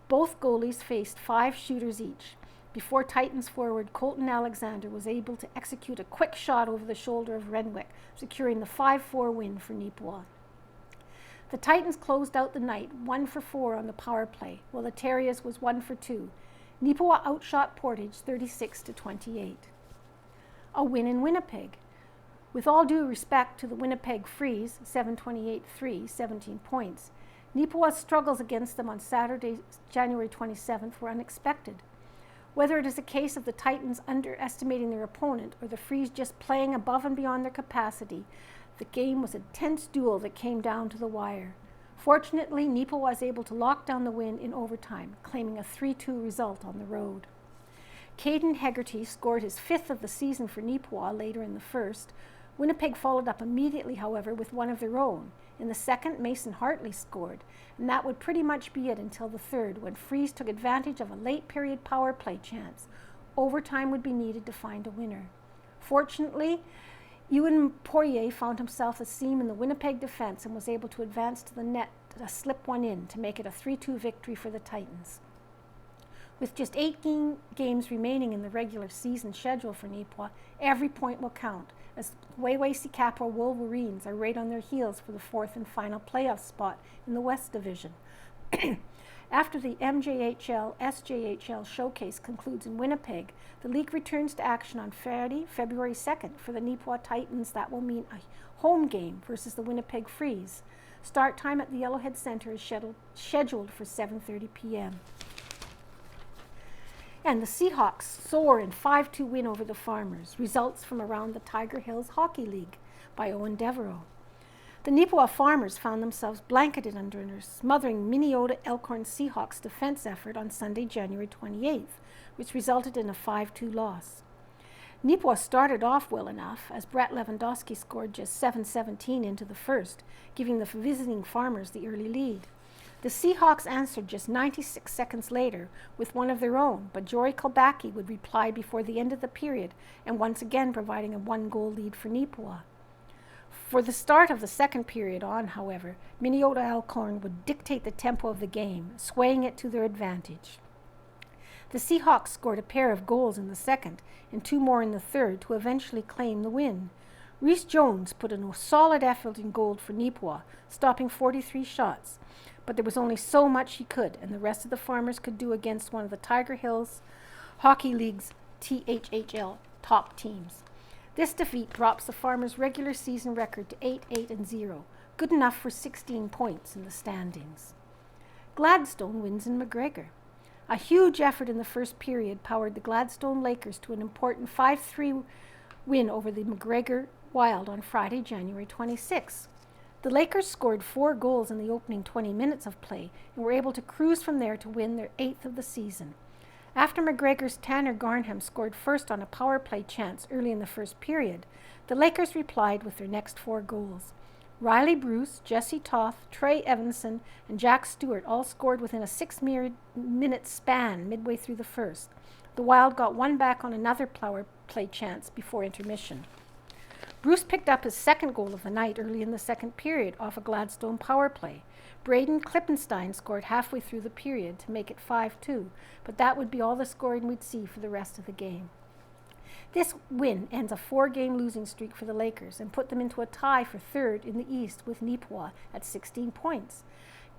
A: Both goalies faced 5 shooters each, before Titans forward Colton Alexander was able to execute a quick shot over the shoulder of Renwick, securing the 5-4 win for Neepawa. The Titans closed out the night 1-for-4 on the power play, while the Terriers was 1-for-2. Neepawa outshot Portage 36-28. A win in Winnipeg. With all due respect to the Winnipeg Freeze, 7-28-3, 17 points, Neepawa's struggles against them on Saturday, January 27th were unexpected. Whether it is a case of the Titans underestimating their opponent or the Freeze just playing above and beyond their capacity, the game was a tense duel that came down to the wire. Fortunately, Neepawa was able to lock down the win in overtime, claiming a 3-2 result on the road. Caden Hegarty scored his 5th of the season for Neepawa later in the first. Winnipeg followed up immediately, however, with one of their own. In the second, Mason Hartley scored, and that would pretty much be it until the third, when Freeze took advantage of a late-period power play chance. Overtime would be needed to find a winner. Fortunately, Ewan Poirier found himself a seam in the Winnipeg defense and was able to advance to the net to slip one in to make it a 3-2 victory for the Titans. With just 8 games remaining in the regular season schedule for Neepawa, every point will count, as Wawasee-Capra Wolverines are right on their heels for the 4th and final playoff spot in the West Division. After the MJHL SJHL showcase concludes in Winnipeg, the league returns to action on Friday, February 2nd for the Neepawa Titans. That will mean a home game versus the Winnipeg Freeze. Start time at the Yellowhead Centre is scheduled for 7:30 p.m. And the Seahawks soar in 5-2 win over the Farmers. Results from around the Tiger Hills Hockey League by Owen Devereaux. The Neepawa Farmers found themselves blanketed under a smothering Minnesota Elkhorn Seahawks defense effort on Sunday, January 28th, which resulted in a 5-2 loss. Neepawa started off well enough as Brett Lewandowski scored just 7:17 into the first, giving the visiting Farmers the early lead. The Seahawks answered just 96 seconds later with one of their own, but Jory Kolbacki would reply before the end of the period and once again providing a 1-goal lead for Neepawa. For the start of the second period on, however, Minnesota Elkhorn would dictate the tempo of the game, swaying it to their advantage. The Seahawks scored a pair of goals in the second and 2 more in the third to eventually claim the win. Reese Jones put in a solid effort in goal for Neepawa, stopping 43 shots, but there was only so much he could, and the rest of the Farmers could do against one of the Tiger Hills Hockey League's THHL top teams. This defeat drops the Farmers' regular season record to 8-8-0, good enough for 16 points in the standings. Gladstone wins in McGregor. A huge effort in the first period powered the Gladstone Lakers to an important 5-3 win over the McGregor Wild on Friday, January 26. The Lakers scored 4 goals in the opening 20 minutes of play and were able to cruise from there to win their 8th of the season. After McGregor's Tanner Garnham scored first on a power play chance early in the first period, the Lakers replied with their next 4 goals. Riley Bruce, Jesse Toth, Trey Evanson, and Jack Stewart all scored within a 6-minute span midway through the first. The Wild got one back on another power play chance before intermission. Bruce picked up his second goal of the night early in the second period off a Gladstone power play. Braden Klippenstein scored halfway through the period to make it 5-2, but that would be all the scoring we'd see for the rest of the game. This win ends a 4-game losing streak for the Lakers and put them into a tie for third in the East with Neepawa at 16 points.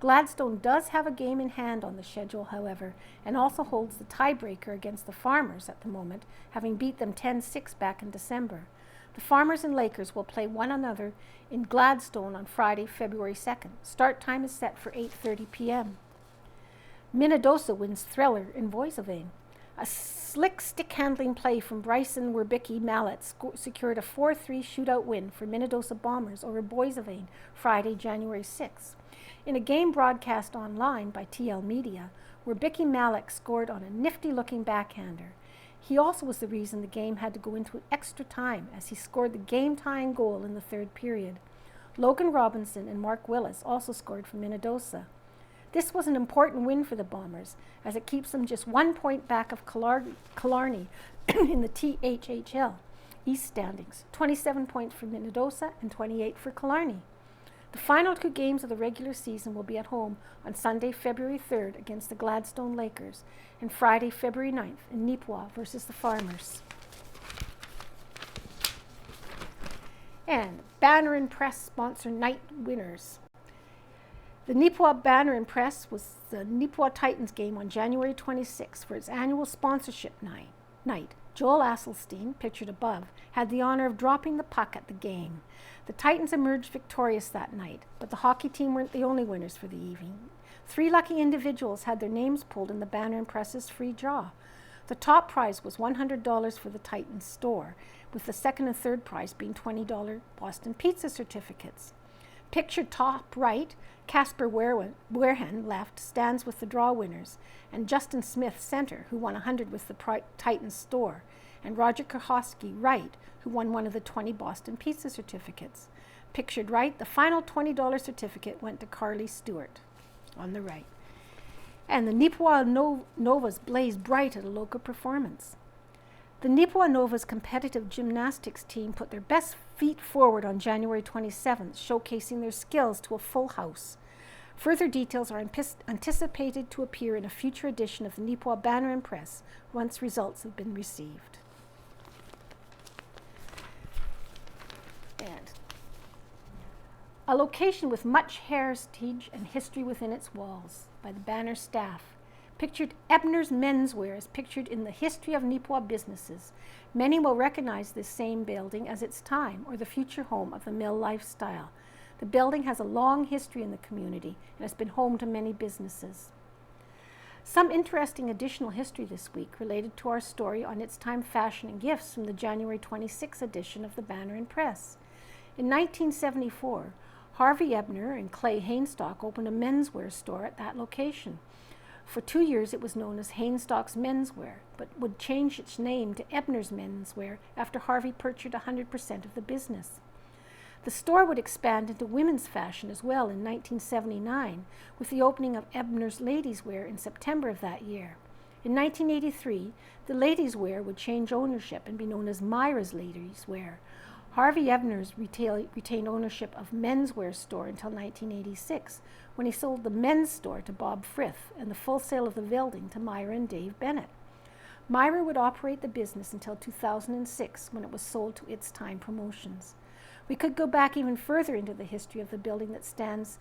A: Gladstone does have a game in hand on the schedule, however, and also holds the tiebreaker against the Farmers at the moment, having beat them 10-6 back in December. The Farmers and Lakers will play one another in Gladstone on Friday, February 2nd. Start time is set for 8:30 p.m. Minnesota wins Thriller in Boissevain. A slick stick-handling play from Bryson Werbicki Mallet secured a 4-3 shootout win for Minnesota Bombers over Boissevain Friday, January 6th. In a game broadcast online by TL Media, Werbicki Mallet scored on a nifty-looking backhander. He also was the reason the game had to go into extra time, as he scored the game-tying goal in the third period. Logan Robinson and Mark Willis also scored for Minnesota. This was an important win for the Bombers, as it keeps them just 1 point back of Killarney in the THHL East standings, 27 points for Minnesota and 28 for Killarney. The final 2 games of the regular season will be at home on Sunday, February 3rd against the Gladstone Lakers, and Friday, February 9th in Neepawa versus the Farmers. And Banner and Press sponsor night winners. The Neepawa Banner and Press was the Neepawa Titans game on January 26th for its annual sponsorship night. Joel Asselstein, pictured above, had the honor of dropping the puck at the game. The Titans emerged victorious that night, but the hockey team weren't the only winners for the evening. 3 lucky individuals had their names pulled in the Banner and Press's free draw. The top prize was $100 for the Titans store, with the second and third prize being $20 Boston Pizza certificates. Pictured top right, Casper Werehan left stands with the draw winners, and Justin Smith center, who won $100 with the Titans store, and Roger Kohoski right, who won one of the 20 Boston Pizza certificates. Pictured right, the final $20 certificate went to Carly Stewart on the right. And the Neepawa Novas blazed bright at a local performance. The Neepawa Novas competitive gymnastics team put their best feet forward on January 27th, showcasing their skills to a full house. Further details are anticipated to appear in a future edition of the Neepawa Banner and Press once results have been received. And A location with much heritage and history within its walls, by the Banner staff. Pictured Ebner's Menswear is pictured in the history of Neepawa businesses. Many will recognize this same building as its time or the future home of the mill lifestyle. The building has a long history in the community and has been home to many businesses. Some interesting additional history this week related to our story on its time fashion and gifts from the January 26 edition of the Banner and Press. In 1974, Harvey Ebner and Clay Hainstock opened a menswear store at that location. For 2 years it was known as Hainstock's Menswear, but would change its name to Ebner's Menswear after Harvey purchased 100% of the business. The store would expand into women's fashion as well in 1979, with the opening of Ebner's Ladies' Wear in September of that year. In 1983, the Ladies' Wear would change ownership and be known as Myra's Ladies' Wear. Harvey Ebner's retained ownership of menswear store until 1986, when he sold the men's store to Bob Frith and the full sale of the building to Myra and Dave Bennett. Myra would operate the business until 2006, when it was sold to Its Time Promotions. We could go back even further into the history of the building that stands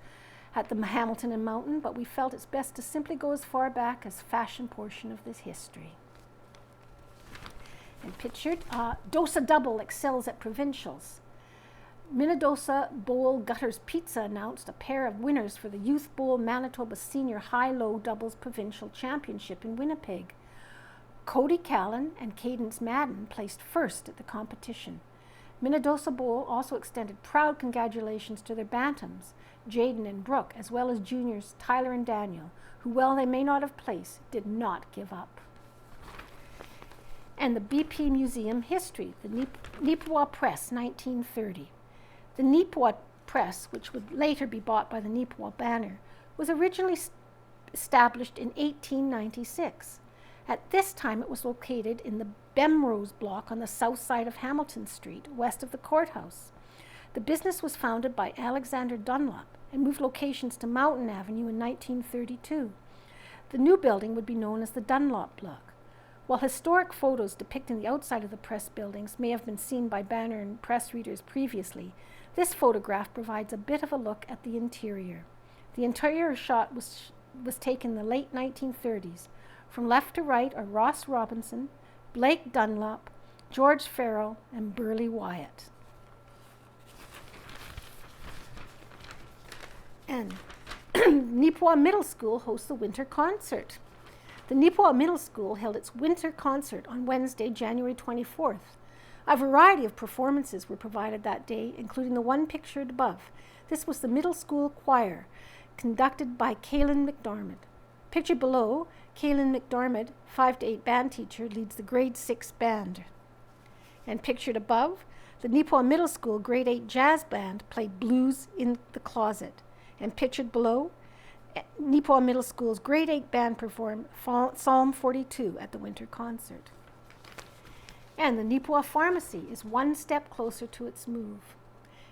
A: at the Hamilton and Mountain, but we felt it's best to simply go as far back as fashion portion of this history. And pictured, Dosa Double excels at provincials. Minnedosa Bowl Gutters Pizza announced a pair of winners for the Youth Bowl Manitoba Senior High-Low Doubles Provincial Championship in Winnipeg. Cody Callan and Cadence Madden placed first at the competition. Minnedosa Bowl also extended proud congratulations to their bantams, Jaden and Brooke, as well as juniors Tyler and Daniel, who, while they may not have placed, did not give up. And the BP Museum history, the Neepawa Press, 1930. The Neepawa Press, which would later be bought by the Neepawa Banner, was originally established in 1896. At this time, it was located in the Bemrose block on the south side of Hamilton Street, west of the courthouse. The business was founded by Alexander Dunlop and moved locations to Mountain Avenue in 1932. The new building would be known as the Dunlop Block. While historic photos depicting the outside of the press buildings may have been seen by Banner and Press readers previously, this photograph provides a bit of a look at the interior. The interior shot was taken in the late 1930s. From left to right are Ross Robinson, Blake Dunlop, George Farrell, and Burley Wyatt. And Neepawa Middle School hosts a winter concert. The Neepawa Middle School held its winter concert on Wednesday, January 24th. A variety of performances were provided that day, including the one pictured above. This was the middle school choir, conducted by Kaylin McDormand. Pictured below, Kaylin McDormand, 5 to 8 band teacher, leads the grade 6 band. And pictured above, the Neepawa Middle School grade 8 jazz band played Blues in the Closet. And pictured below, Neepawa Middle School's grade 8 band performed Psalm 42 at the winter concert. And the Neepawa Pharmacy is one step closer to its move.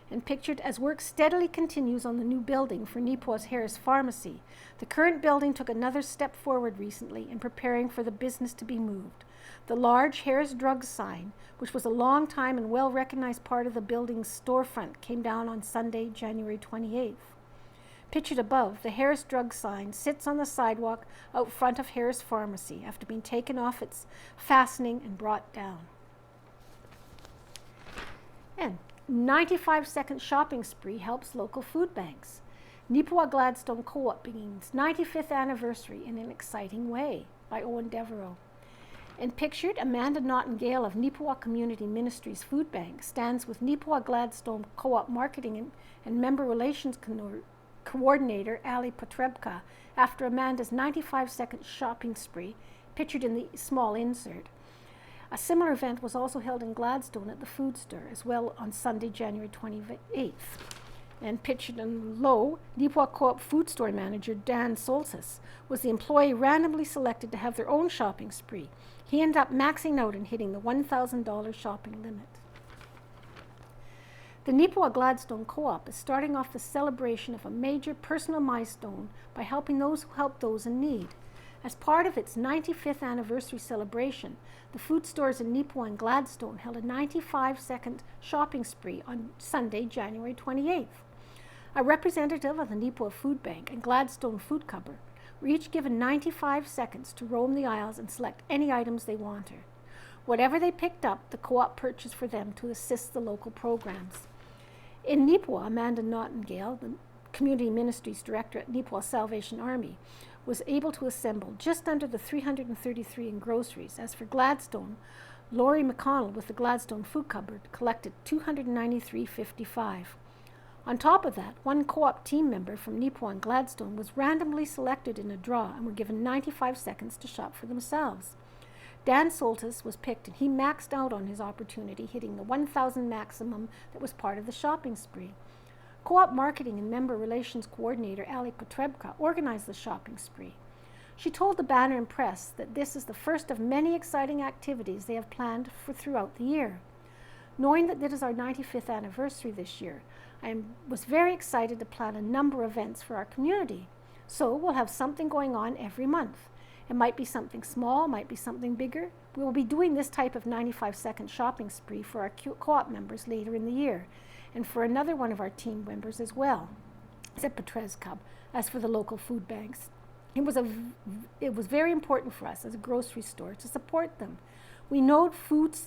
A: And pictured as work steadily continues on the new building for Neepawa's Harris Pharmacy, the current building took another step forward recently in preparing for the business to be moved. The large Harris Drugs sign, which was a long time and well-recognized part of the building's storefront, came down on Sunday, January 28th. Pictured above, the Harris Drug sign sits on the sidewalk out front of Harris Pharmacy after being taken off its fastening and brought down. And 95-second shopping spree helps local food banks. Neepawa Gladstone Co-op begins 95th anniversary in an exciting way, by Owen Devereaux. And pictured, Amanda Nottengale of Neepawa Community Ministries Food Bank stands with Neepawa Gladstone Co-op Marketing and Member Relations Coordinator Ali Potrebka after Amanda's 95-second shopping spree, pictured in the small insert. A similar event was also held in Gladstone at the food store as well on Sunday, January 28th. And pictured in low, Neepawa Co-op food store manager Dan Soltis was the employee randomly selected to have their own shopping spree. He ended up maxing out and hitting the $1,000 shopping limit. The Neepawa Gladstone Co-op is starting off the celebration of a major personal milestone by helping those who help those in need. As part of its 95th anniversary celebration, the food stores in Neepawa and Gladstone held a 95-second shopping spree on Sunday, January 28th. A representative of the Neepawa Food Bank and Gladstone Food Cupboard were each given 95 seconds to roam the aisles and select any items they wanted. Whatever they picked up, the co-op purchased for them to assist the local programs. In Neepawa, Amanda Nottingale, the Community Ministries Director at Neepawa Salvation Army, was able to assemble just under the 333 in groceries. As for Gladstone, Laurie McConnell with the Gladstone Food Cupboard collected $293.55. On top of that, one co-op team member from Neepawa and Gladstone was randomly selected in a draw and were given 95 seconds to shop for themselves. Dan Soltis was picked, and he maxed out on his opportunity, hitting the 1,000 maximum that was part of the shopping spree. Co-op Marketing and Member Relations Coordinator Ali Potrebka organized the shopping spree. She told the Banner and Press that this is the first of many exciting activities they have planned for throughout the year. Knowing that this is our 95th anniversary this year, I was very excited to plan a number of events for our community. So we'll have something going on every month. It might be something small, might be something bigger. We will be doing this type of 95-second shopping spree for our co-op members later in the year, and for another one of our team members as well, said Petrescub. As for the local food banks, it was very important for us as a grocery store to support them. We know food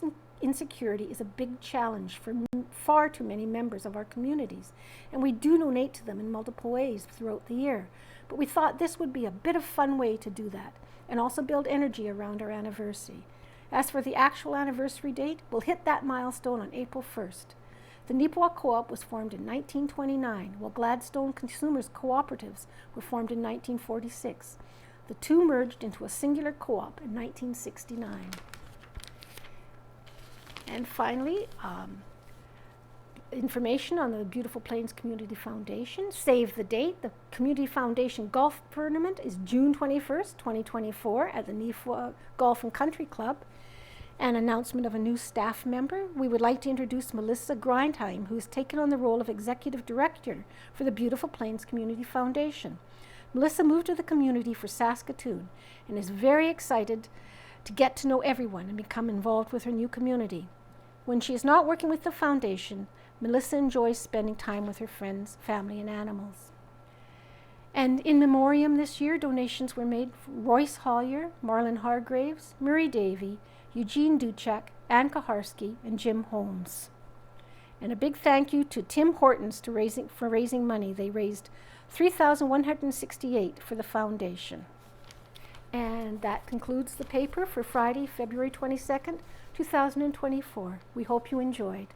A: insecurity is a big challenge for far too many members of our communities, and we do donate to them in multiple ways throughout the year. But we thought this would be a bit of fun way to do that, and also build energy around our anniversary. As for the actual anniversary date, we'll hit that milestone on April 1st. The Neepawa Co-op was formed in 1929, while Gladstone Consumers Cooperatives were formed in 1946. The two merged into a singular co-op in 1969. And finally, information on the Beautiful Plains Community Foundation. Save the date. The Community Foundation Golf Tournament is June 21st, 2024 at the Neepawa Golf and Country Club. An announcement of a new staff member. We would like to introduce Melissa Grindheim, who has taken on the role of Executive Director for the Beautiful Plains Community Foundation. Melissa moved to the community for Saskatoon and is very excited to get to know everyone and become involved with her new community. When she is not working with the foundation, Melissa enjoys spending time with her friends, family, and animals. And in memoriam this year, donations were made from Royce Hollier, Marlon Hargraves, Murray Davey, Eugene Duchek, Ann Kaharski, and Jim Holmes. And a big thank you to Tim Hortons for raising money. They raised $3,168 for the foundation. And that concludes the paper for Friday, February 22nd, 2024. We hope you enjoyed.